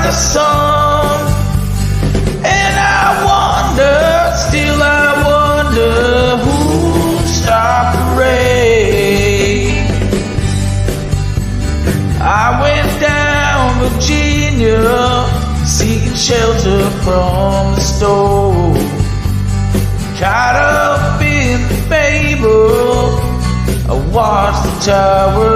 the sun. And I wonder, still I wonder, who stopped the rain. I went down Virginia, seeking shelter from the storm. Caught up in the fable, I watched the tower